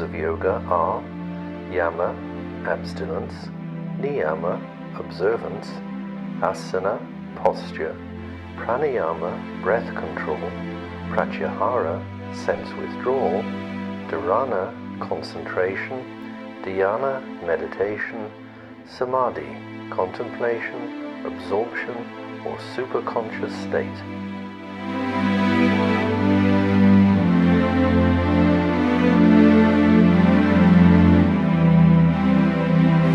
of yoga are yama, abstinence, niyama, observance, asana, posture, pranayama, breath control, pratyahara, sense withdrawal, dharana, concentration, dhyana, meditation, samadhi, contemplation, absorption, or superconscious state.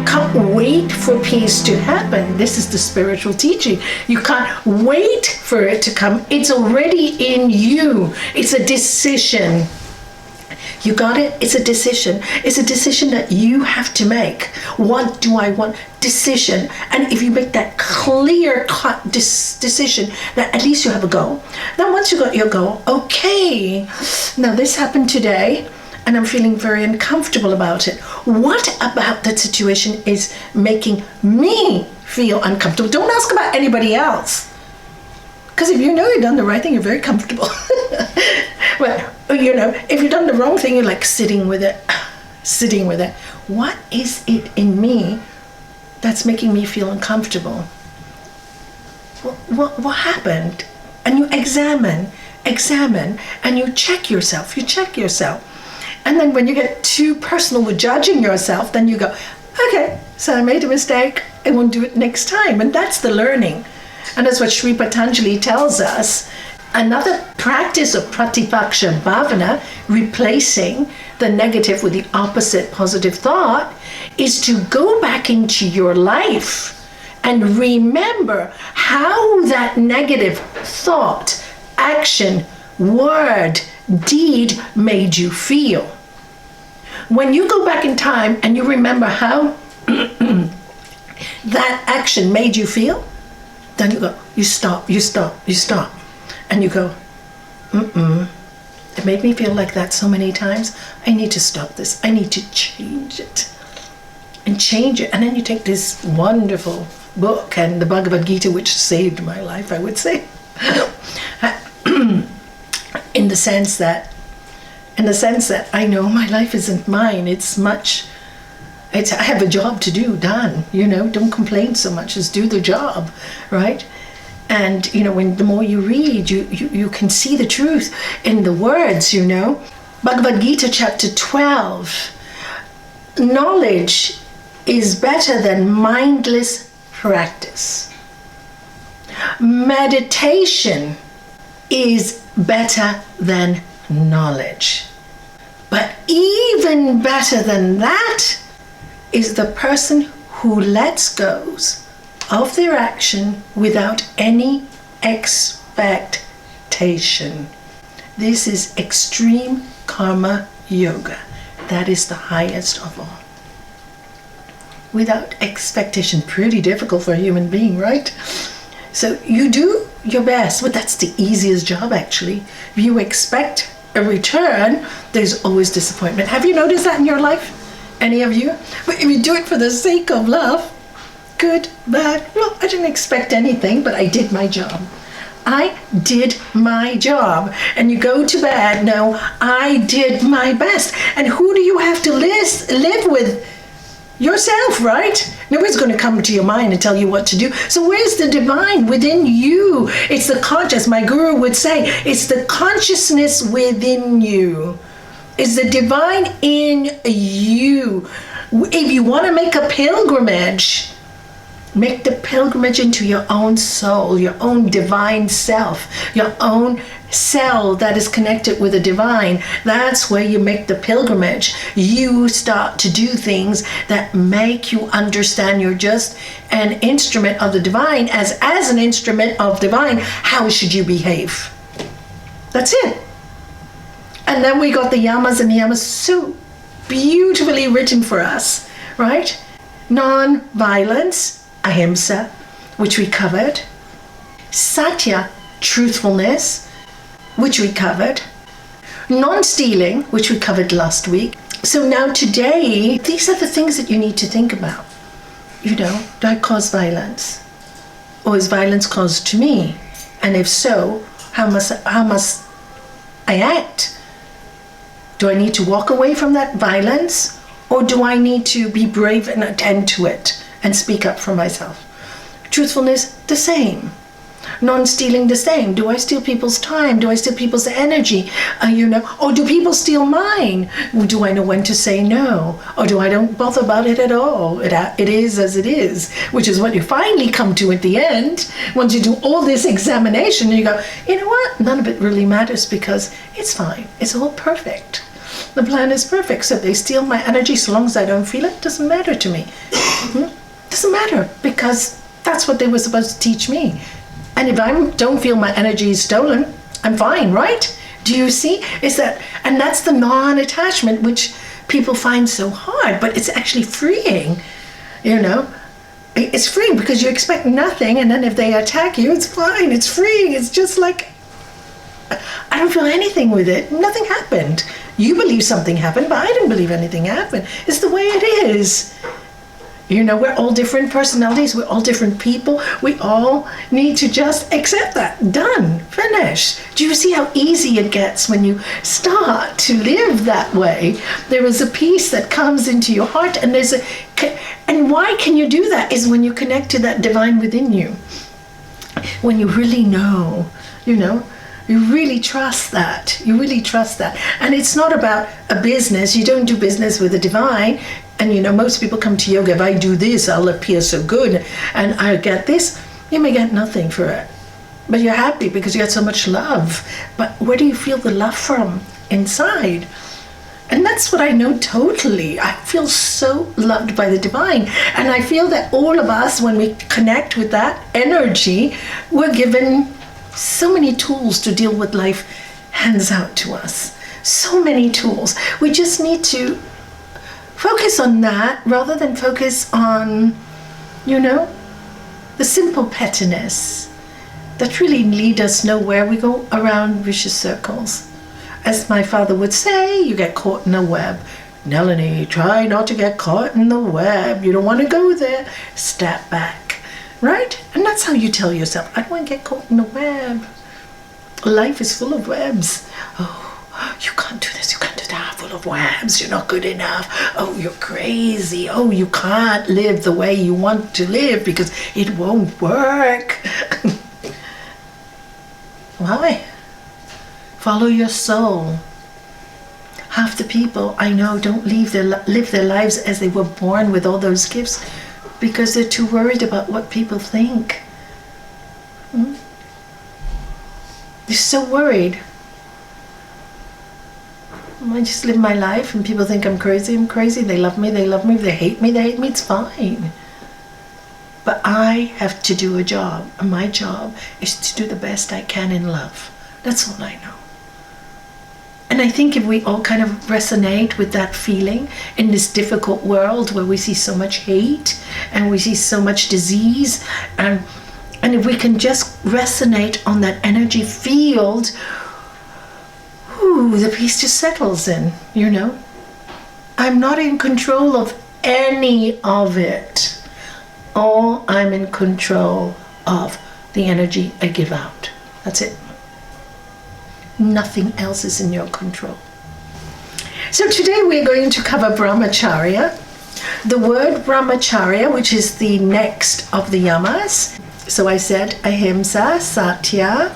Can't wait for peace to happen. This is the spiritual teaching. You can't wait for it to come. It's already in you. It's a decision. You got it? It's a decision. It's a decision that you have to make. What do I want? Decision. And if you make that clear-cut decision, that at least you have a goal. Then once you got your goal, okay, now this happened today, and I'm feeling very uncomfortable about it. What about that situation is making me feel uncomfortable? Don't ask about anybody else. Because if you know you've done the right thing, you're very comfortable. Well, you know, if you've done the wrong thing, you're like sitting with it, sitting with it. What is it in me that's making me feel uncomfortable? What happened? And you examine, and you check yourself. And then when you get too personal with judging yourself, then you go, okay, so I made a mistake, I won't do it next time. And that's the learning. And that's what Sri Patanjali tells us. Another practice of pratipaksha bhavana, replacing the negative with the opposite positive thought, is to go back into your life and remember how that negative thought, action, word, deed made you feel. When you go back in time and you remember how that action made you feel, then you go, you stop. And you go, it made me feel like that so many times. I need to stop this. I need to change it. And change it. And then you take this wonderful book and the Bhagavad Gita, which saved my life, I would say. in the sense that I know my life isn't mine. I have a job to do, done. You know, don't complain so much, just do the job, right? And, you know, when the more you read, you can see the truth in the words, you know. Bhagavad Gita chapter 12. Knowledge is better than mindless practice. Meditation is better than knowledge. But even better than that is the person who lets go of their action without any expectation. This is extreme karma yoga. That is the highest of all. Without expectation, pretty difficult for a human being, right? So you do your best, but that's the easiest job actually. If you expect a return, there's always disappointment. Have you noticed that in your life? Any of you? But if you do it for the sake of love, good, bad, well, I didn't expect anything, but I did my job. I did my job. And you go to bed, no, I did my best. And who do you have to live with? Yourself, right? Nobody's going to come to your mind and tell you what to do. So where's the divine within you? It's the conscious. My guru would say, it's the consciousness within you. It's the divine in you. If you want to make a pilgrimage, make the pilgrimage into your own soul, your own divine self, your own cell that is connected with the divine. That's where you make the pilgrimage. You start to do things that make you understand you're just an instrument of the divine. As an instrument of divine, how should you behave? That's it. And then we got the yamas and niyamas so beautifully written for us, right? Non-violence, ahimsa, which we covered. Satya, truthfulness, which we covered. Non-stealing, which we covered last week. So now today, these are the things that you need to think about. You know, do I cause violence? Or is violence caused to me? And if so, how must I act? Do I need to walk away from that violence, or do I need to be brave and attend to it and speak up for myself? Truthfulness, the same. Non-stealing, the same. Do I steal people's time? Do I steal people's energy? Or do people steal mine? Do I know when to say no? Or do I don't bother about it at all? It is as it is, which is what you finally come to at the end. Once you do all this examination, you go, you know what? None of it really matters because it's fine. It's all perfect. The plan is perfect. So if they steal my energy, so long as I don't feel it, doesn't matter to me. Doesn't matter, because that's what they were supposed to teach me. And if I don't feel my energy is stolen, I'm fine, right? Do you see? And that's the non-attachment, which people find so hard, but it's actually freeing, It's freeing because you expect nothing, and then if they attack you, it's fine, it's freeing. It's just like, I don't feel anything with it. Nothing happened. You believe something happened, but I don't believe anything happened. It's the way it is. We're all different personalities. We're all different people. We all need to just accept that. Done. Finish. Do you see how easy it gets when you start to live that way? There is a peace that comes into your heart, and and why can you do that is when you connect to that divine within you. When you really know, you really trust that. You really trust that. And it's not about a business. You don't do business with the divine. And most people come to yoga, if I do this, I'll appear so good and I'll get this. You may get nothing for it. But you're happy because you had so much love. But where do you feel the love from? Inside. And that's what I know totally. I feel so loved by the divine. And I feel that all of us, when we connect with that energy, we're given so many tools to deal with life hands out to us. So many tools. We just need to focus on that rather than focus on, the simple pettiness that really lead us nowhere. We go around vicious circles. As my father would say, you get caught in a web. Nalanie, try not to get caught in the web. You don't want to go there. Step back. Right? And that's how you tell yourself, I don't want to get caught in the web. Life is full of webs. Oh, you can't do this, you can't do that, full of webs, you're not good enough. Oh, you're crazy. Oh, you can't live the way you want to live because it won't work. Why? Follow your soul. Half the people I know don't live their lives as they were born with all those gifts because they're too worried about what people think. They're so worried. I just live my life and people think I'm crazy. They love me. If they hate me, it's fine. But I have to do a job, and my job is to do the best I can in love. That's all I know. And I think if we all kind of resonate with that feeling in this difficult world where we see so much hate and we see so much disease, and if we can just resonate on that energy field, the peace just settles in, I'm not in control of any of it. All I'm in control of the energy I give out. That's it. Nothing else is in your control. So today we're going to cover Brahmacharya. The word Brahmacharya, which is the next of the yamas. So I said ahimsa, satya,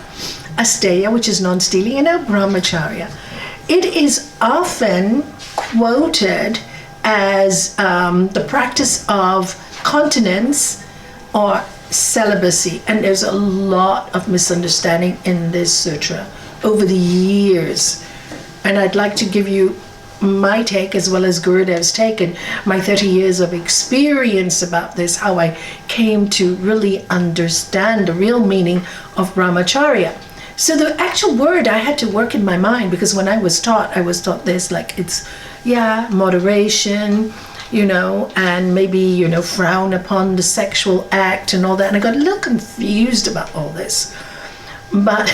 asteya, which is non-stealing, and now Brahmacharya. It is often quoted as the practice of continence or celibacy, and there's a lot of misunderstanding in this sutra over the years. And I'd like to give you my take as well as Gurudev's take and my 30 years of experience about this, how I came to really understand the real meaning of Brahmacharya. So the actual word I had to work in my mind, because when I was taught this, like it's, moderation, and maybe, frown upon the sexual act and all that. And I got a little confused about all this. But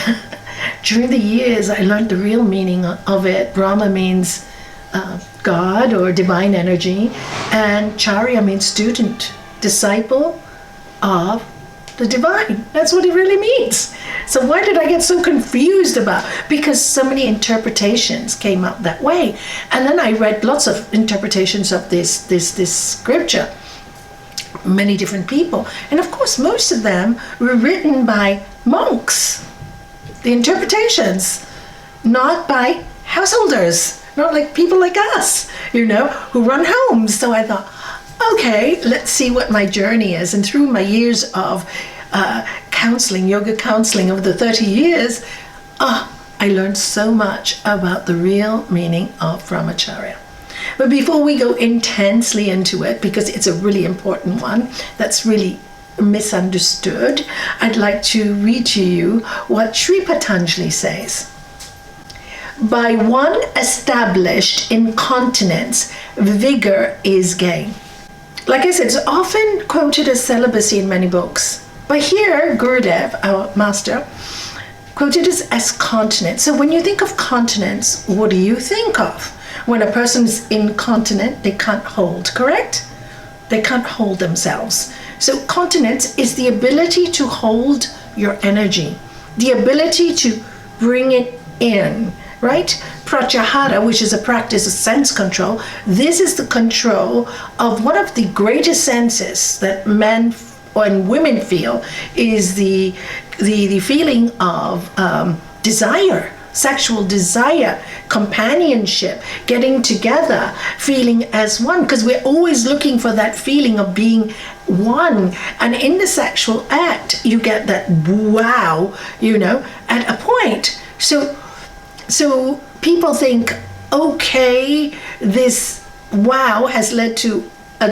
during the years, I learned the real meaning of it. Brahma means God or divine energy, and Charya means student, disciple of the divine. That's what it really means. So why did I get so confused about? Because so many interpretations came out that way. And then I read lots of interpretations of this scripture, many different people. And of course, most of them were written by monks, the interpretations, not by householders, not like people like us, who run homes. So I thought, okay, let's see what my journey is. And through my years of counseling, yoga counseling over the 30 years, I learned so much about the real meaning of Brahmacharya. But before we go intensely into it, because it's a really important one that's really misunderstood, I'd like to read to you what Sri Patanjali says. By one established in continence, vigor is gained. Like I said, it's often quoted as celibacy in many books. But here, Gurudev, our master, quoted it as continence. So when you think of continence, what do you think of? When a person's incontinent, they can't hold, correct? They can't hold themselves. So continence is the ability to hold your energy, the ability to bring it in, right? Pratyahara, which is a practice of sense control, this is the control of one of the greatest senses that men and women feel, is the feeling of desire, sexual desire, companionship, getting together, feeling as one, because we're always looking for that feeling of being one. And in the sexual act, you get that wow, at a point. So people think, okay, this wow has led to a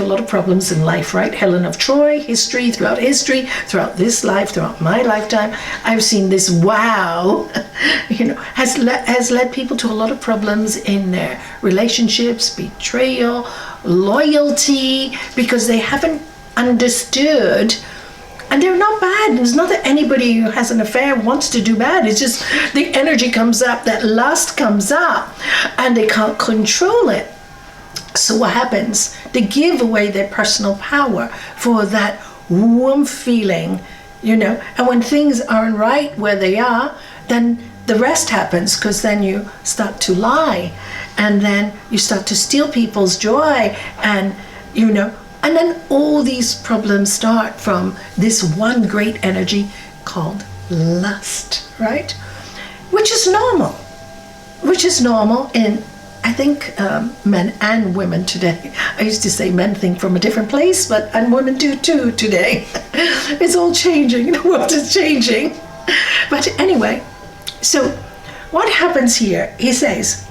lot of problems in life, right? Helen of Troy, throughout this life, throughout my lifetime, I've seen this wow, has led people to a lot of problems in their relationships, betrayal, loyalty, because they haven't understood. And they're not bad. It's not that anybody who has an affair wants to do bad. It's just the energy comes up, that lust comes up, and they can't control it. So what happens? They give away their personal power for that warm feeling, And when things aren't right where they are, then the rest happens, because then you start to lie, and then you start to steal people's joy, and and then all these problems start from this one great energy called lust, right? Which is normal in, I think, men and women today. I used to say men think from a different place, and women do too today. It's all changing, the world is changing. But anyway, so what happens here, he says,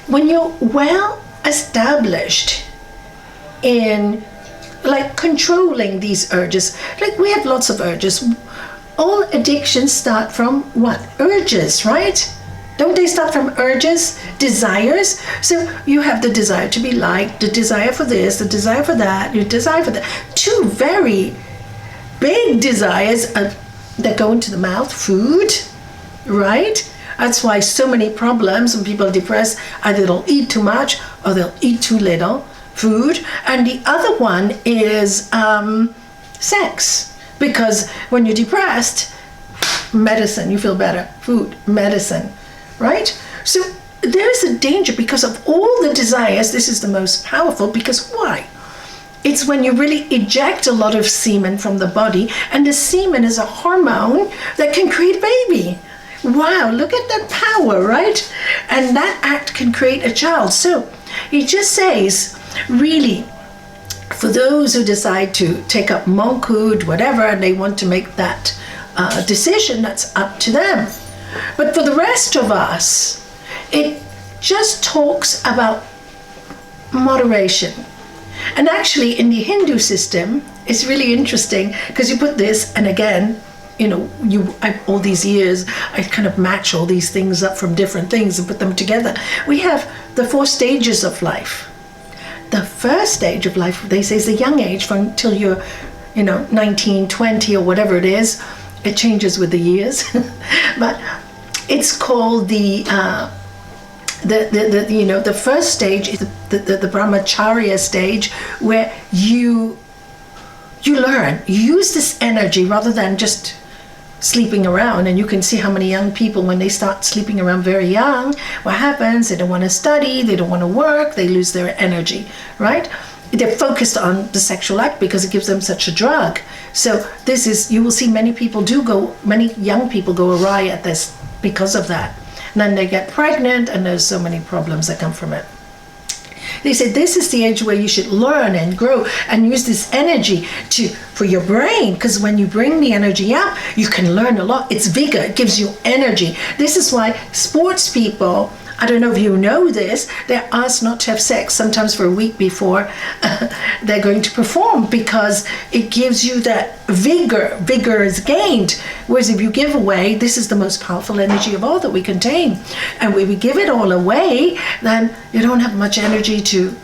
when you're well established in controlling these urges, we have lots of urges. All addictions start from what? Urges, right? Don't they start from urges, desires? So you have the desire to be liked, the desire for this, the desire for that, the desire for that. Two very big desires that go into the mouth, food, right? That's why so many problems when people are depressed, either they'll eat too much or they'll eat too little food. And the other one is sex, because when you're depressed, medicine, you feel better, food, medicine, right? So there's a danger because of all the desires. This is the most powerful, because why? It's when you really eject a lot of semen from the body, and the semen is a hormone that can create baby. Wow, look at that power, right? And that act can create a child. So he just says, really, for those who decide to take up monkhood, whatever, and they want to make that decision, that's up to them. But for the rest of us, it just talks about moderation. And actually, in the Hindu system, it's really interesting, because you put this, and again, all these years, I kind of match all these things up from different things and put them together. We have the 4 stages of life. The first stage of life, they say, is the young age, from until you're, 19, 20, or whatever it is. It changes with the years, but it's called the first stage is the Brahmacharya stage, where you you learn. You use this energy rather than just sleeping around. And you can see how many young people, when they start sleeping around very young, what happens? They don't want to study, they don't want to work, they lose their energy, right? They're focused on the sexual act because it gives them such a drug. So this is, you will see many young people go awry at this because of that. And then they get pregnant, and there's so many problems that come from it. They said this is the age where you should learn and grow and use this energy for your brain, because when you bring the energy up, you can learn a lot. It's vigor, it gives you energy. This is why sports people, I don't know if you know this, they're asked not to have sex sometimes for a week before they're going to perform, because it gives you that vigor. Vigor is gained. Whereas if you give away, this is the most powerful energy of all that we contain. And when we give it all away, then you don't have much energy to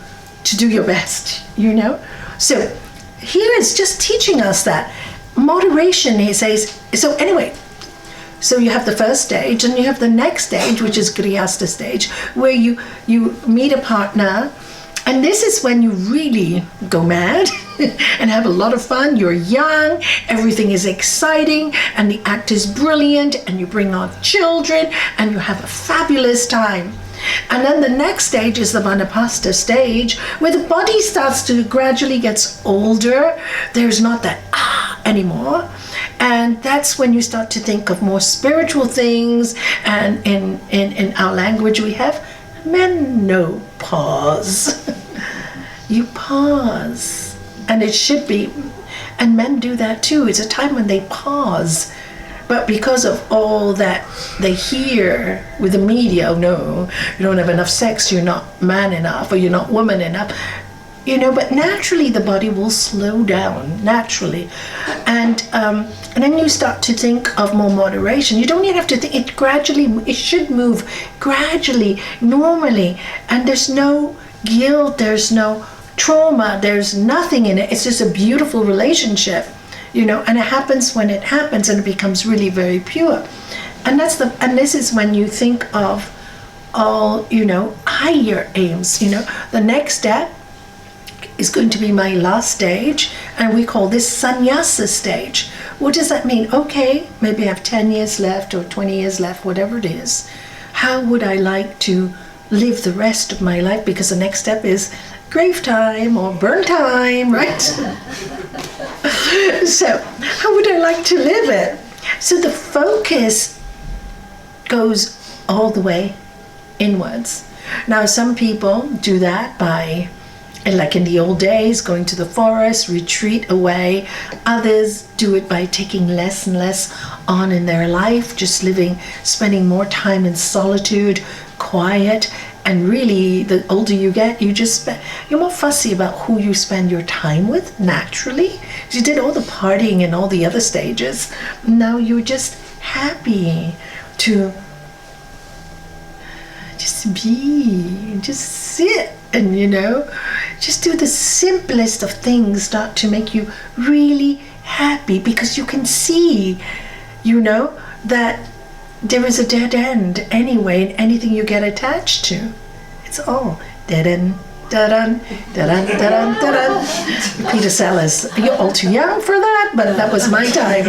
do your best, you know? So here is just teaching us that. Moderation, he says. So anyway, so you have the first stage, and you have the next stage, which is Grihastha stage, where you meet a partner, and this is when you really go mad and have a lot of fun. You're young, everything is exciting, and the act is brilliant, and you bring on children, and you have a fabulous time. And then the next stage is the Vanapasta stage, where the body starts to gradually gets older. There's not that anymore. And that's when you start to think of more spiritual things. And in our language we have menopause. You pause. And it should be, and men do that too. It's a time when they pause. But because of all that they hear with the media, oh no, you don't have enough sex, you're not man enough, or you're not woman enough. You know, but naturally the body will slow down, naturally. And then you start to think of more moderation. You don't even have to think, it should move gradually, normally. And there's no guilt, there's no trauma, there's nothing in it. It's just a beautiful relationship, you know, and it happens when it happens, and it becomes really very pure. And this is when you think of all, you know, higher aims, you know. The next step is going to be my last stage, and we call this sannyasa stage. What does that mean? Okay, maybe I have 10 years left or 20 years left, whatever it is. How would I like to live the rest of my life? Because the next step is grave time or burn time, right? So how would I like to live it? So the focus goes all the way inwards. Now some people do that by, like in the old days, going to the forest, retreat away. Others do it by taking less and less on in their life, just spending more time in solitude, quiet. And really, the older you get, you're more fussy about who you spend your time with, naturally. You did all the partying and all the other stages. Now you're just happy to just be, just sit, and, you know, just do the simplest of things start to make you really happy, because you can see, you know, that there is a dead end anyway in anything you get attached to. It's all dead end. Da-dun, da-dun, da-dun, da-dun. Peter Sellers, you're all too young for that, but that was my time.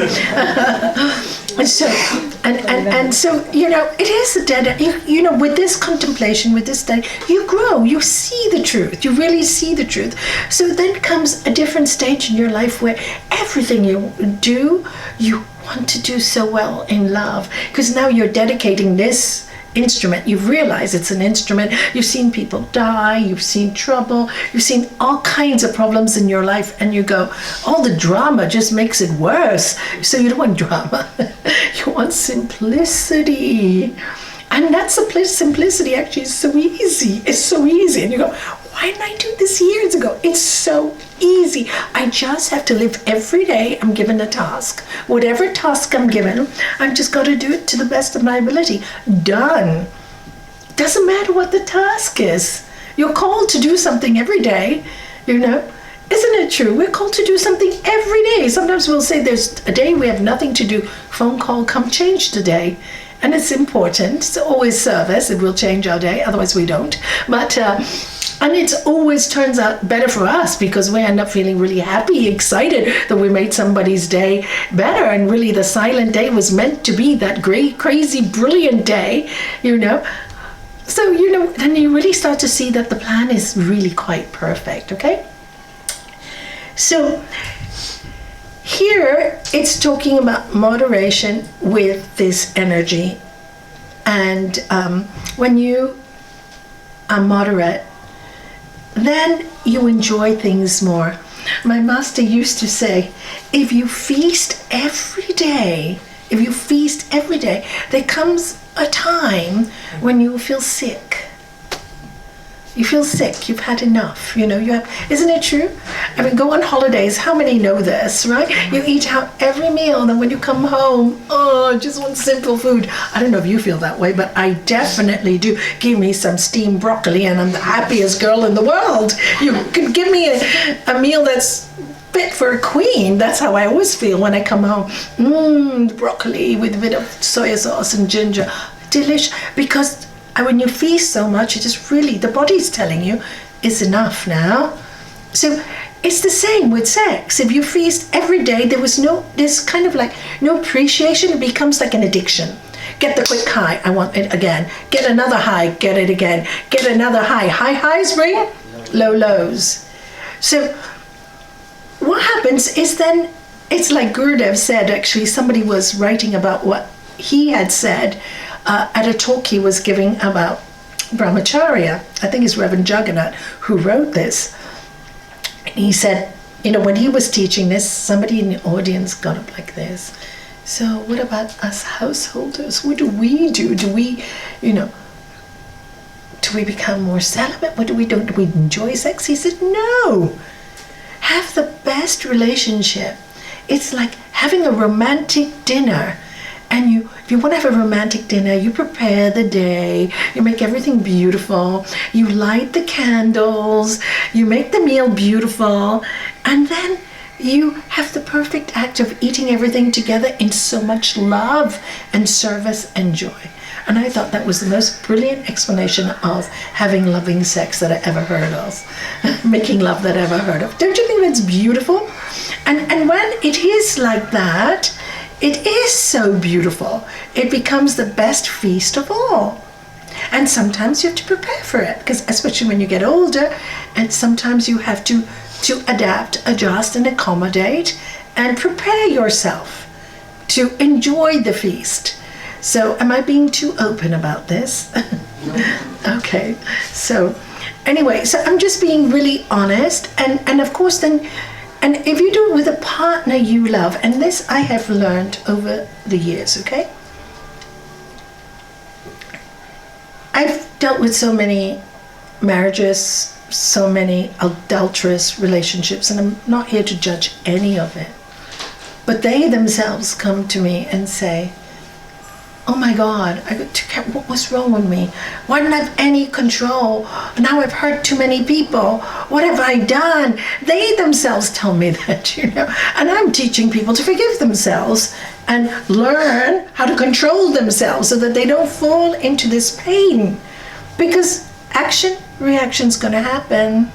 And so, you know, it is a dead end. You know, with this contemplation, with this study, you grow, you see the truth, you really see the truth. So then comes a different stage in your life where everything you do, you want to do so well in love, because now you're dedicating this instrument. You've realized it's an instrument. You've seen people die, you've seen trouble, you've seen all kinds of problems in your life, and you go, all the drama just makes it worse. So you don't want drama. You want simplicity. And that simplicity actually is so easy. It's so easy. And you go, why didn't I do this years ago? It's so easy. I just have to live every day. I'm given a task. Whatever task I'm given, I've just got to do it to the best of my ability. Done. Doesn't matter what the task is. You're called to do something every day, you know. Isn't it true? We're called to do something every day. Sometimes we'll say there's a day we have nothing to do. Phone call, come change today. and it's important. It's always service. It will change our day, otherwise we don't. But and it always turns out better for us because we end up feeling really happy, excited that we made somebody's day better. And really the silent day was meant to be that great, crazy, brilliant day, you know. So, you know, then you really start to see that the plan is really quite perfect, okay? So here it's talking about moderation with this energy. And when you are moderate, then you enjoy things more. My master used to say, if you feast every day, there comes a time when you feel sick. You feel sick, you've had enough, you know, isn't it true? I mean, go on holidays, how many know this, right? You eat out every meal, and then when you come home, oh, I just want simple food. I don't know if you feel that way, but I definitely do. Give me some steamed broccoli and I'm the happiest girl in the world. You can give me a meal that's fit for a queen. That's how I always feel when I come home. Broccoli with a bit of soy sauce and ginger. Delicious. Because when you feast so much, it is really, the body's telling you, it's enough now. So it's the same with sex. If you feast every day, there's kind of like no appreciation. It becomes like an addiction. Get the quick high, I want it again. Get another high, get it again. Get another high. High highs bring low lows. So what happens is then, it's like Gurudev said, actually, somebody was writing about what he had said at a talk he was giving about Brahmacharya. I think it's Reverend Jagannath who wrote this. And he said, you know, when he was teaching this, somebody in the audience got up like this. So what about us householders? What do we do? Do we, you know, do we become more celibate? What do we do? Do we enjoy sex? He said, no. Have the best relationship. It's like having a romantic dinner. And if you want to have a romantic dinner, you prepare the day, you make everything beautiful, you light the candles, you make the meal beautiful, and then you have the perfect act of eating everything together in so much love and service and joy. And I thought that was the most brilliant explanation of having loving sex that I ever heard of, making love that I ever heard of. Don't you think that's beautiful? And when it is like that, it is so beautiful. It becomes the best feast of all. And sometimes you have to prepare for it, because especially when you get older, and sometimes you have to adapt, adjust, and accommodate, and prepare yourself to enjoy the feast. So am I being too open about this? Okay, so anyway, so I'm just being really honest, and of course then, and if you do it with a partner you love, and this I have learned over the years, okay? I've dealt with so many marriages, so many adulterous relationships, and I'm not here to judge any of it. But they themselves come to me and say, oh my God, what was wrong with me? Why didn't I have any control? Now I've hurt too many people. What have I done? They themselves tell me that, you know. And I'm teaching people to forgive themselves and learn how to control themselves so that they don't fall into this pain. Because reaction's going to happen,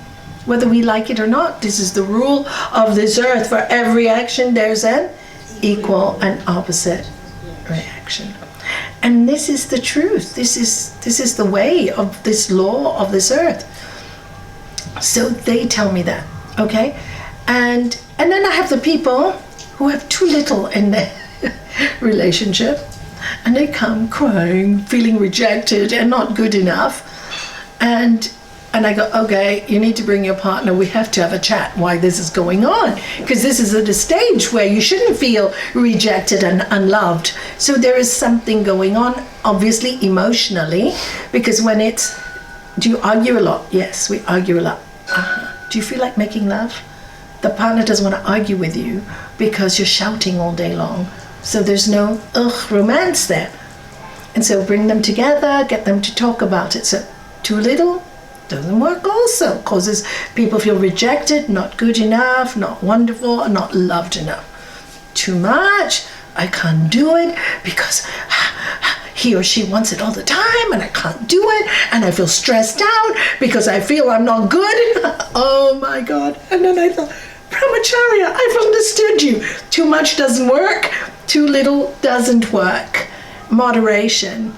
whether we like it or not. This is the rule of this earth. For every action, there's an equal and opposite reaction. And this is the truth. This is the way of this law of this earth. So they tell me that, okay? And then I have the people who have too little in their relationship, and they come crying, feeling rejected and not good enough. And I go, okay, you need to bring your partner. We have to have a chat why this is going on. Because this is at a stage where you shouldn't feel rejected and unloved. So there is something going on, obviously emotionally. Because when it's, do you argue a lot? Yes, we argue a lot. Do you feel like making love? The partner doesn't want to argue with you because you're shouting all day long. So there's no romance there. And so bring them together, get them to talk about it. So too little doesn't work also. Causes people feel rejected, not good enough, not wonderful, not loved enough. Too much, I can't do it because he or she wants it all the time and I can't do it and I feel stressed out because I feel I'm not good. Oh my God. And then I thought, Brahmacharya, I've understood you. Too much doesn't work. Too little doesn't work. Moderation.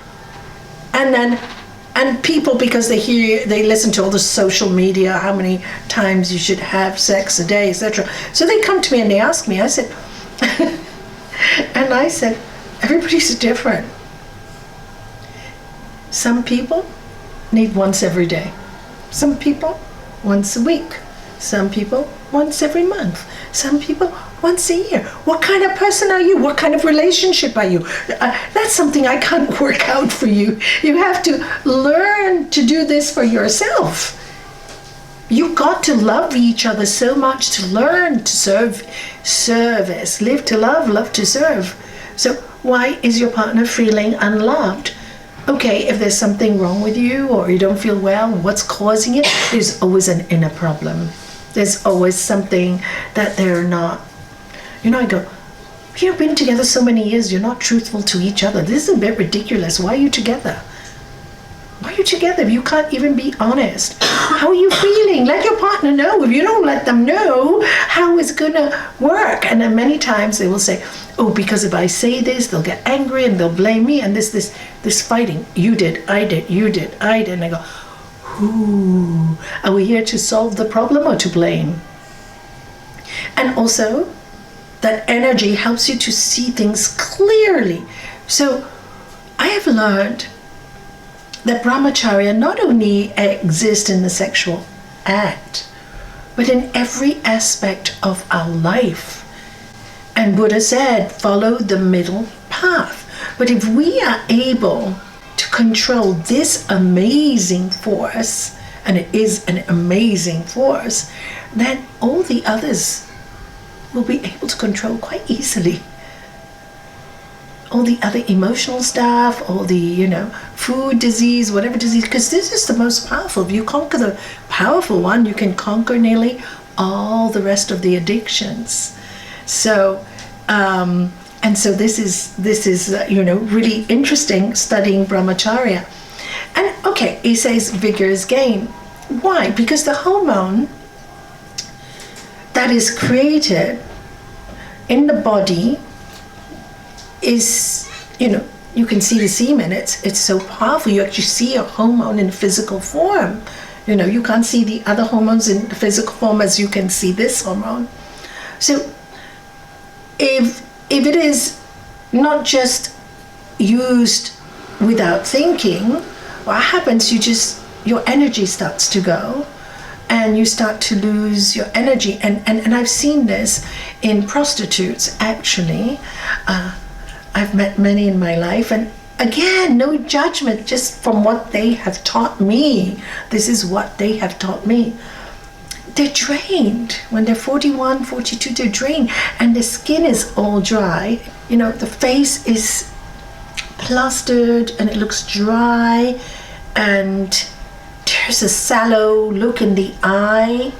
And people, because they listen to all the social media, how many times you should have sex a day, etc. So they come to me and they ask me, I said, everybody's different. Some people need once every day. Some people once a week. Some people once every month. Some people once a year. What kind of person are you? What kind of relationship are you? That's something I can't work out for you. You have to learn to do this for yourself. You got to love each other so much to learn to service. Live to love to serve. So why is your partner feeling unloved? Okay, if there's something wrong with you or you don't feel well, what's causing it? There's always an inner problem. There's always something that they're not. I go, you've been together so many years, you're not truthful to each other. This is a bit ridiculous. Why are you together? Why are you together if you can't even be honest? How are you feeling? Let your partner know. If you don't let them know, how is it gonna work? And then many times they will say, oh, because if I say this, they'll get angry and they'll blame me, and this fighting. You did, I did, you did, I did. And I go, ooh, are we here to solve the problem or to blame? And also, that energy helps you to see things clearly. So I have learned that Brahmacharya not only exists in the sexual act, but in every aspect of our life. And Buddha said, follow the middle path. But if we are able to control this amazing force, and it is an amazing force, then all the others will be able to control quite easily. All the other emotional stuff, all the, food disease, whatever disease, because this is the most powerful. If you conquer the powerful one, you can conquer nearly all the rest of the addictions. So, and so this is really interesting studying Brahmacharya. And okay, he says vigor is gain. Why? Because the hormone that is created in the body is, you can see the semen. It's so powerful. You actually see a hormone in physical form. You can't see the other hormones in physical form as you can see this hormone. So if it is not just used without thinking, what happens, your energy starts to go and you start to lose your energy. And I've seen this in prostitutes, actually. I've met many in my life, and again, no judgment, just from what they have taught me. This is what they have taught me. They're drained. When they're 41, 42, they're drained, and the skin is all dry. The face is plastered and it looks dry, and there's a sallow look in the eye.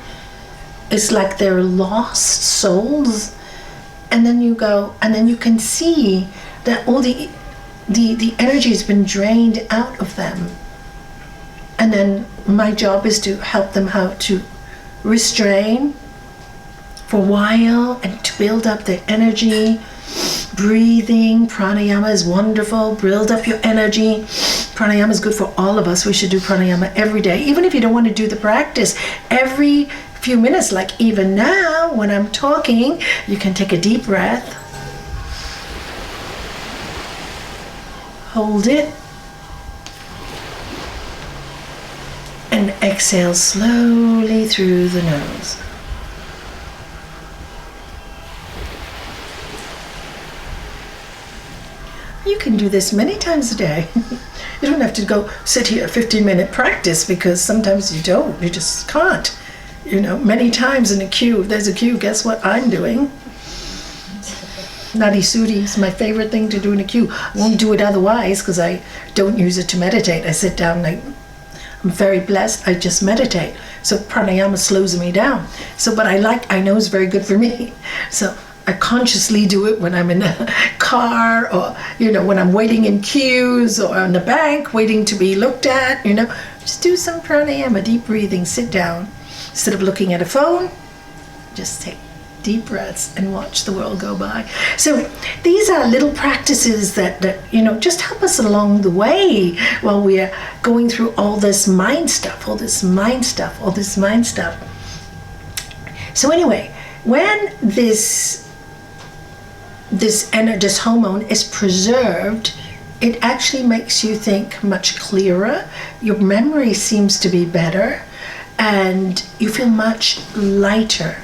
It's like they're lost souls. And then you go, and then you can see that all the energy has been drained out of them. And then my job is to help them how to restrain for a while and to build up their energy. Breathing, pranayama is wonderful. Build up your energy. Pranayama is good for all of us. We should do pranayama every day. Even if you don't want to do the practice, every few minutes, like even now when I'm talking, you can take a deep breath. Hold it. And exhale slowly through the nose. You can do this many times a day. You don't have to go sit here a 15-minute practice, because sometimes you don't. You just can't. Many times in a queue, if there's a queue, guess what I'm doing? Nadi Sudi is my favorite thing to do in a queue. I won't do it otherwise, because I don't use it to meditate. I sit down and I'm very blessed. I just meditate. So pranayama slows me down. So what I know is very good for me. So I consciously do it when I'm in a car, or when I'm waiting in queues, or on the bank waiting to be looked at. Just do some pranayama, deep breathing, sit down. Instead of looking at a phone, just take deep breaths and watch the world go by. So these are little practices that just help us along the way while we're going through all this mind stuff. So anyway, when this hormone is preserved, it actually makes you think much clearer. Your memory seems to be better, and you feel much lighter.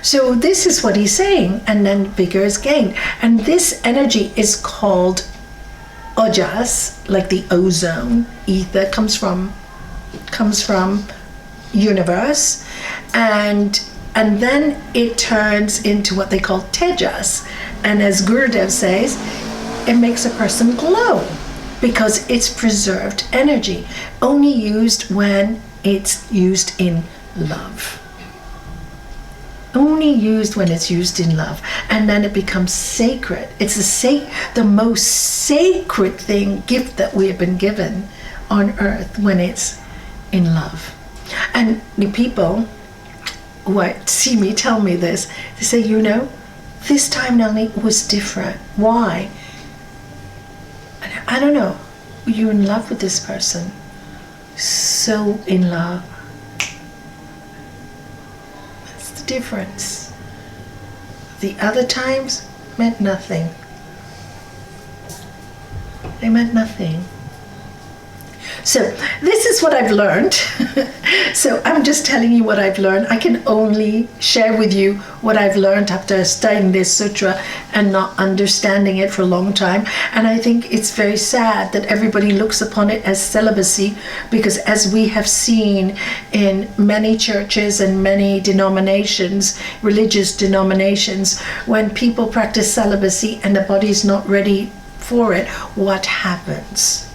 So this is what he's saying, and then vigor is gained. And this energy is called ojas, like the ozone. Ether comes from universe, and then it turns into what they call tejas. And as Gurudev says, it makes a person glow because it's preserved energy, only used when it's used in love. Only used when it's used in love, and then it becomes sacred. It's the most sacred gift that we have been given on earth when it's in love. And the people who see me tell me this, they say, this time, Nalanie, was different. Why? I don't know. You're in love with this person. So in love. Difference. The other times meant nothing. They meant nothing. So this is what I've learned. So I'm just telling you what I've learned. I can only share with you what I've learned after studying this sutra and not understanding it for a long time. And I think it's very sad that everybody looks upon it as celibacy, because as we have seen in many churches and many denominations, religious denominations, when people practice celibacy and the body's not ready for it, what happens?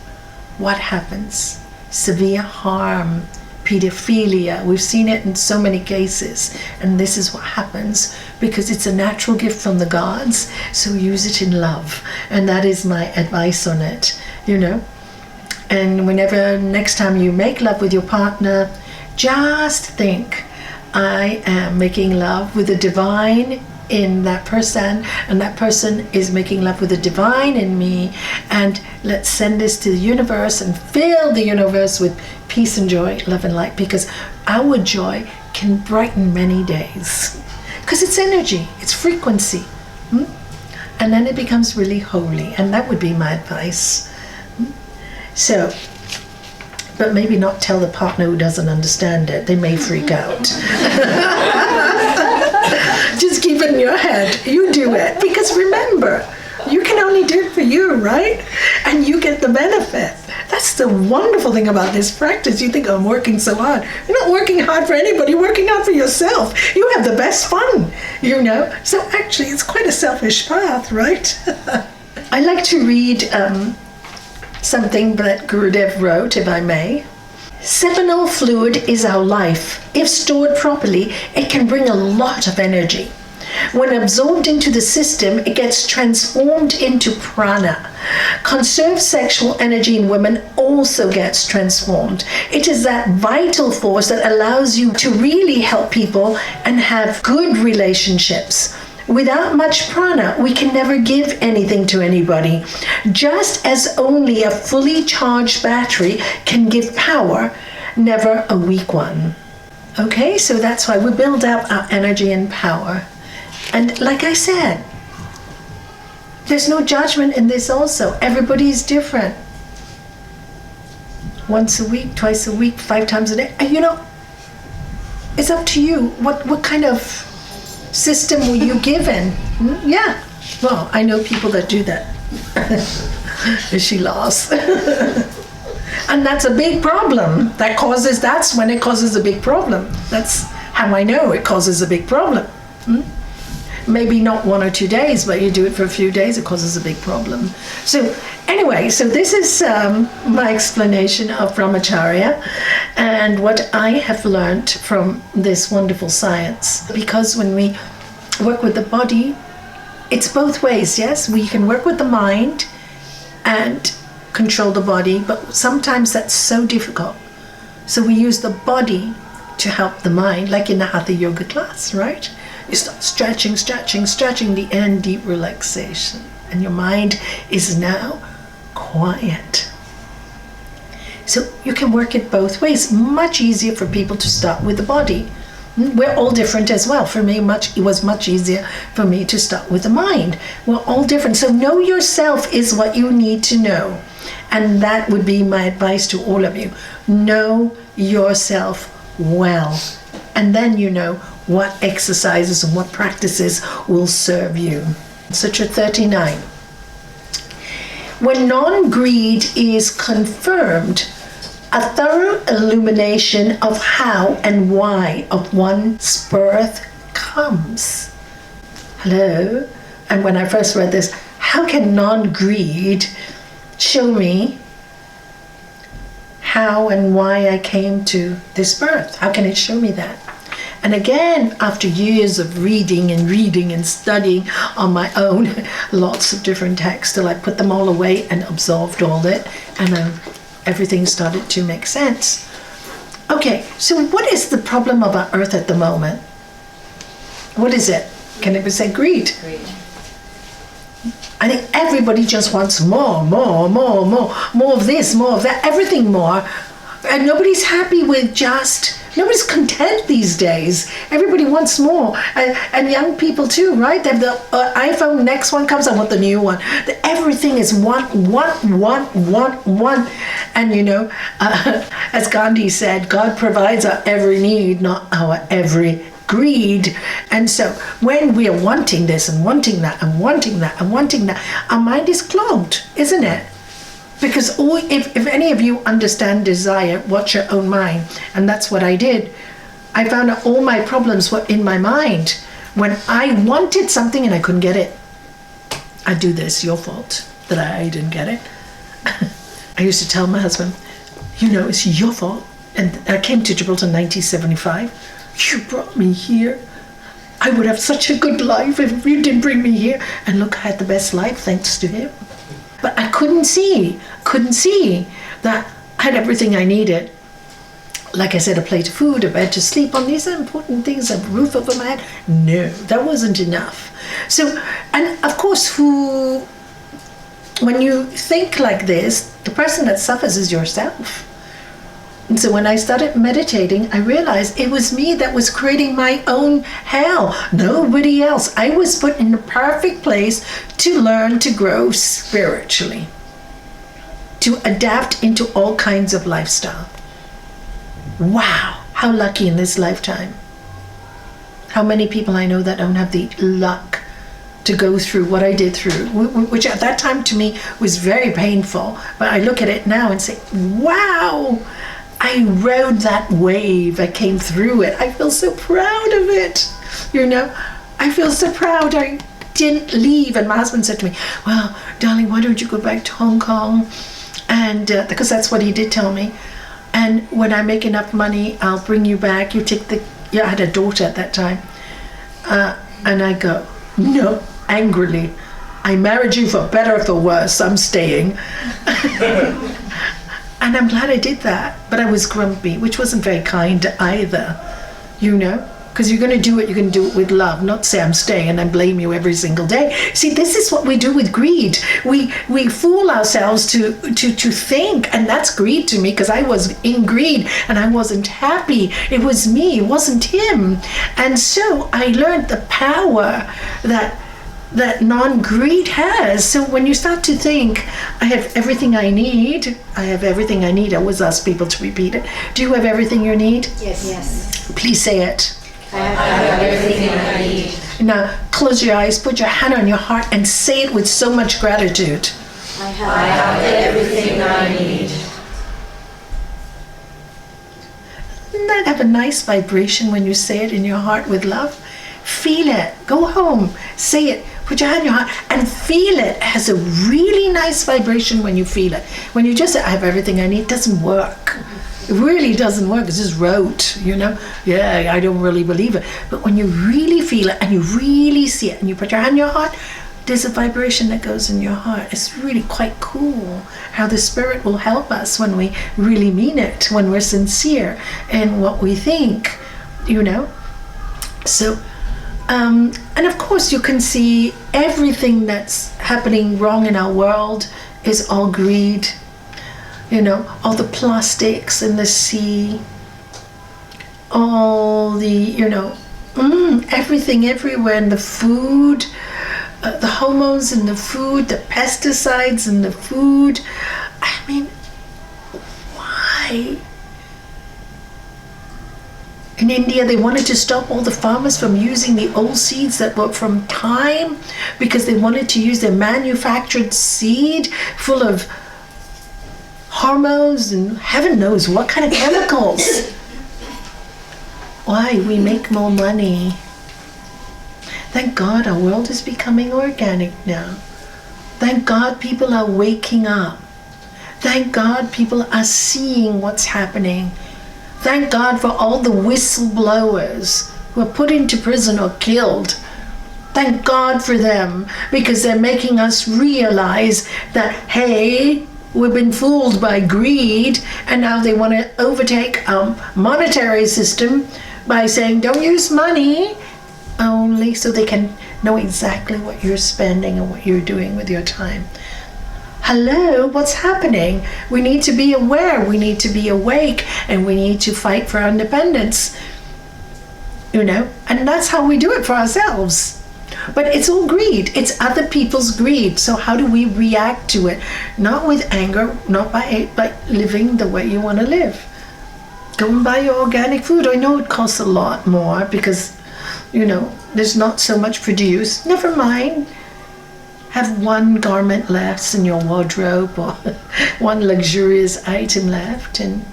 What happens? Severe harm, pedophilia. We've seen it in so many cases, and this is what happens because it's a natural gift from the gods, so use it in love. And that is my advice on it, And whenever next time you make love with your partner, just think, I am making love with the divine in that person, and that person is making love with the divine in me, and let's send this to the universe and fill the universe with peace and joy, love and light, because our joy can brighten many days, because it's energy, it's frequency, and then it becomes really holy. And that would be my advice. So, but maybe not tell the partner who doesn't understand it. They may freak out. Just keep it in your head. You do it. Because remember, you can only do it for you, right? And you get the benefit. That's the wonderful thing about this practice. You think, I'm working so hard. You're not working hard for anybody. You're working hard for yourself. You have the best fun, So actually, it's quite a selfish path, right? I like to read something that Gurudev wrote, if I may. Seminal fluid is our life. If stored properly, it can bring a lot of energy. When absorbed into the system, it gets transformed into prana. Conserved sexual energy in women also gets transformed. It is that vital force that allows you to really help people and have good relationships. Without much prana, we can never give anything to anybody. Just as only a fully charged battery can give power, never a weak one. Okay, so that's why we build up our energy and power. And like I said, there's no judgment in this also. Everybody's different. Once a week, twice a week, 5 times a day. It's up to you. What kind of system were you given? Yeah. Well, I know people that do that. She lost. And that's a big problem. That's when it causes a big problem. That's how I know it causes a big problem. Maybe not 1 or 2 days, but you do it for a few days, it causes a big problem. So anyway, so this is my explanation of Brahmacharya and what I have learned from this wonderful science. Because when we work with the body, it's both ways, yes? We can work with the mind and control the body, but sometimes that's so difficult. So we use the body to help the mind, like in the Hatha Yoga class, right? You start stretching, the end, deep relaxation. And your mind is now quiet. So you can work it both ways. Much easier for people to start with the body. We're all different as well. For me, it was much easier for me to start with the mind. We're all different. So know yourself is what you need to know. And that would be my advice to all of you. Know yourself well. And then you know what exercises and what practices will serve you. Sutra 39. When non-greed is confirmed, a thorough illumination of how and why of one's birth comes. Hello? And when I first read this, how can non-greed show me how and why I came to this birth? How can it show me that? And again, after years of reading and studying on my own, lots of different texts, till I put them all away and absorbed all it, and everything started to make sense. Okay, so what is the problem of our earth at the moment? What is it? Can it be said greed? Greed. I think everybody just wants more of this, more of that, everything more. And nobody's happy with nobody's content these days. Everybody wants more. And young people too, right? They have the iPhone, next one comes, I want the new one. Everything is want. And you know, as Gandhi said, God provides our every need, not our every greed. And so when we are wanting this and wanting that and wanting that and wanting that, our mind is clogged, isn't it? Because if any of you understand desire, watch your own mind. And that's what I did. I found out all my problems were in my mind. When I wanted something and I couldn't get it, I do this, your fault that I didn't get it. I used to tell my husband, you know, it's your fault. And I came to Gibraltar in 1975. You brought me here. I would have such a good life if you didn't bring me here. And look, I had the best life thanks to him. But I couldn't see that I had everything I needed. Like I said, a plate of food, a bed to sleep on, these are important things, a roof over my head. No, that wasn't enough. So, and of course, when you think like this, the person that suffers is yourself. And so when I started meditating, I realized it was me that was creating my own hell, nobody else. I was put in the perfect place to learn to grow spiritually, to adapt into all kinds of lifestyle. Wow, how lucky in this lifetime. How many people I know that don't have the luck to go through what I did through, which at that time to me was very painful. But I look at it now and say, wow, I rode that wave. I came through it. I feel so proud of it. You know, I feel so proud I didn't leave. And my husband said to me, well, darling, why don't you go back to Hong Kong? And because that's what he did tell me. And when I make enough money, I'll bring you back. You take I had a daughter at that time. And I go, no, angrily. I married you for better or for worse. I'm staying. And I'm glad I did that, but I was grumpy, which wasn't very kind either, you know, because you're going to do it, you're going to do it with love, not say I'm staying and I blame you every single day. See, this is what we do with greed. We fool ourselves to think, and that's greed to me, because I was in greed and I wasn't happy. It was me, it wasn't him. And so I learned the power that non-greed has. So when you start to think, I have everything I need, I always ask people to repeat it. Do you have everything you need? Yes. Please say it. I have everything I need. Now close your eyes, put your hand on your heart and say it with so much gratitude. I have everything I need. Doesn't that have a nice vibration when you say it in your heart with love? Feel it. Go home, say it. Put your hand on your heart and feel it. It has a really nice vibration when you feel it. When you just say, I have everything I need, it doesn't work. It really doesn't work. It's just rote, you know. Yeah, I don't really believe it. But when you really feel it and you really see it and you put your hand in your heart, there's a vibration that goes in your heart. It's really quite cool how the spirit will help us when we really mean it, when we're sincere in what we think, you know. So, and of course you can see everything that's happening wrong in our world is all greed. You know, all the plastics in the sea, all the, you know, everything everywhere in the food, the hormones in the food, the pesticides in the food. I mean, why? In India, they wanted to stop all the farmers from using the old seeds that were from thyme because they wanted to use their manufactured seed full of hormones and heaven knows what kind of chemicals. Why? We make more money. Thank God our world is becoming organic now. Thank God people are waking up. Thank God people are seeing what's happening. Thank God for all the whistleblowers who are put into prison or killed. Thank God for them, because they're making us realize that, hey, we've been fooled by greed, and now they want to overtake our monetary system by saying don't use money, only so they can know exactly what you're spending and what you're doing with your time. Hello, what's happening? We need to be aware, we need to be awake, and we need to fight for our independence. You know, and that's how we do it for ourselves. But it's all greed. It's other people's greed. So how do we react to it? Not with anger, not by living the way you want to live. Go and buy your organic food. I know it costs a lot more because, you know, there's not so much produced. Never mind. Have one garment less in your wardrobe or one luxurious item left, and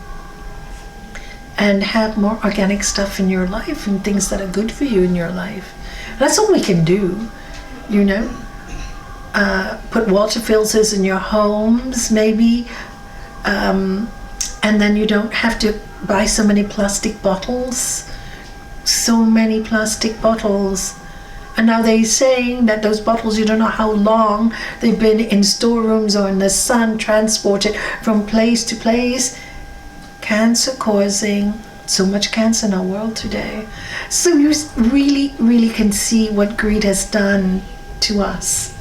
have more organic stuff in your life and things that are good for you in your life. That's all we can do, you know. Put water filters in your homes, maybe, and then you don't have to buy so many plastic bottles. So many plastic bottles. And now they're saying that those bottles, you don't know how long they've been in storerooms or in the sun, transported from place to place. Cancer causing. So much cancer in our world today. So you really, really can see what greed has done to us.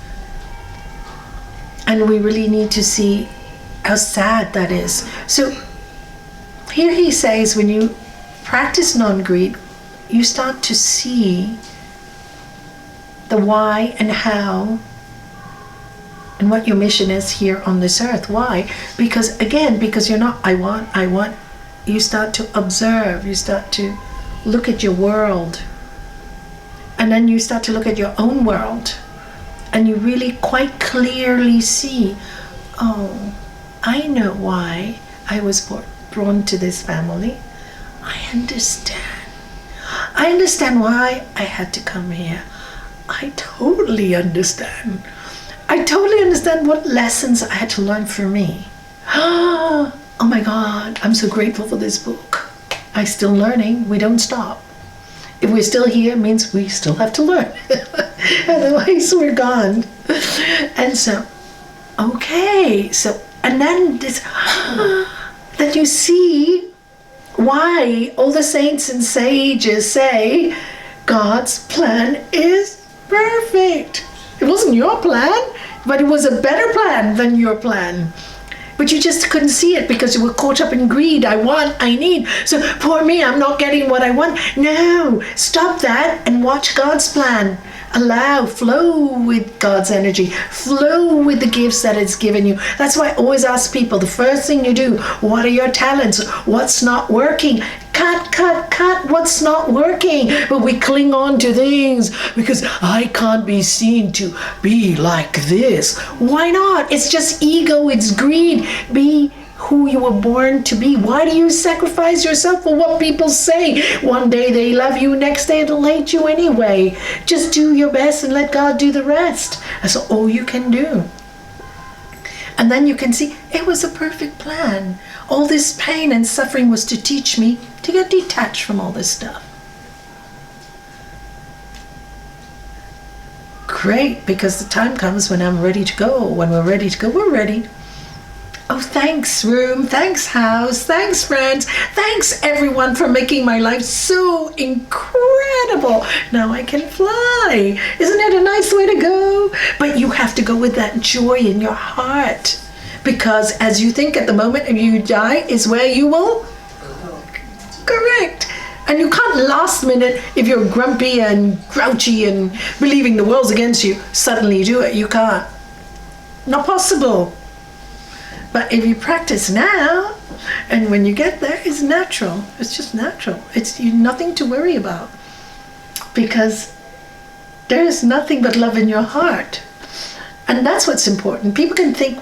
And we really need to see how sad that is. So here he says, when you practice non-greed, you start to see the why and how and what your mission is here on this earth. Why? Because again, because you're not, I want. You start to observe, you start to look at your world, and then you start to look at your own world, and you really quite clearly see, oh, I know why I was born to this family. I understand. I understand why I had to come here. I totally understand. I totally understand what lessons I had to learn for me. Oh my God, I'm so grateful for this book. I'm still learning. We don't stop. If we're still here, it means we still have to learn. Otherwise, we're gone. And so, okay. So, and then this, that you see why all the saints and sages say God's plan is perfect. It wasn't your plan, but it was a better plan than your plan. But you just couldn't see it because you were caught up in greed. I want, I need. So poor me, I'm not getting what I want. No, stop that and watch God's plan. Allow, flow with God's energy. Flow with the gifts that it's given you. That's why I always ask people, the first thing you do, what are your talents? What's not working? Cut what's not working. But we cling on to things because I can't be seen to be like this. Why not? It's just ego, it's greed. Be who you were born to be. Why do you sacrifice yourself for what people say? One day they love you, next day they'll hate you anyway. Just do your best and let God do the rest. That's all you can do. And then you can see it was a perfect plan. All this pain and suffering was to teach me to get detached from all this stuff. Great, because the time comes when I'm ready to go. When we're ready to go, we're ready. Oh, thanks, room. Thanks, house. Thanks, friends. Thanks, everyone, for making my life so incredible. Now I can fly. Isn't it a nice way to go? But you have to go with that joy in your heart. Because as you think at the moment you die is where you will. Correct. And you can't last minute, if you're grumpy and grouchy and believing the world's against you, suddenly do it. You can't. Not possible. But if you practice now, and when you get there, it's natural. It's just natural. It's nothing to worry about. Because there is nothing but love in your heart. And that's what's important. People can think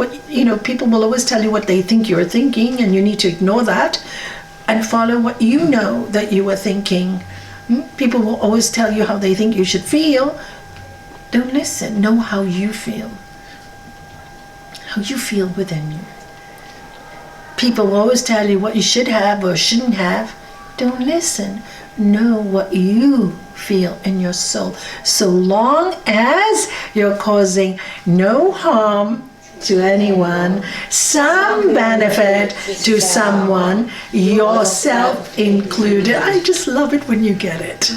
people will always tell you what they think you're thinking, and you need to ignore that and follow what you know that you were thinking. People will always tell you how they think you should feel. Don't listen. Know how you feel. How you feel within you. People will always tell you what you should have or shouldn't have. Don't listen. Know what you feel in your soul. So long as you're causing no harm to anyone, some benefit to someone, yourself included. I just love it when you get it.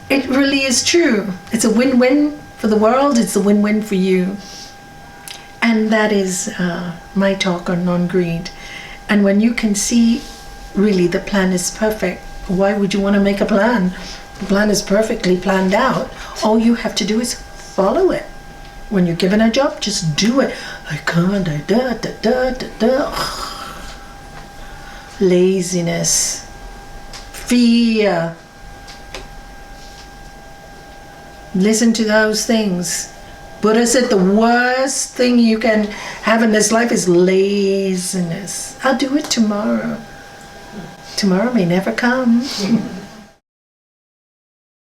It really is true. It's a win-win for the world. It's a win-win for you. And that is my talk on non-greed. And when you can see really the plan is perfect, why would you want to make a plan? The plan is perfectly planned out. All you have to do is follow it. When you're given a job, just do it. I can't, Laziness, fear. Listen to those things. Buddha said the worst thing you can have in this life is laziness. I'll do it tomorrow. Tomorrow may never come.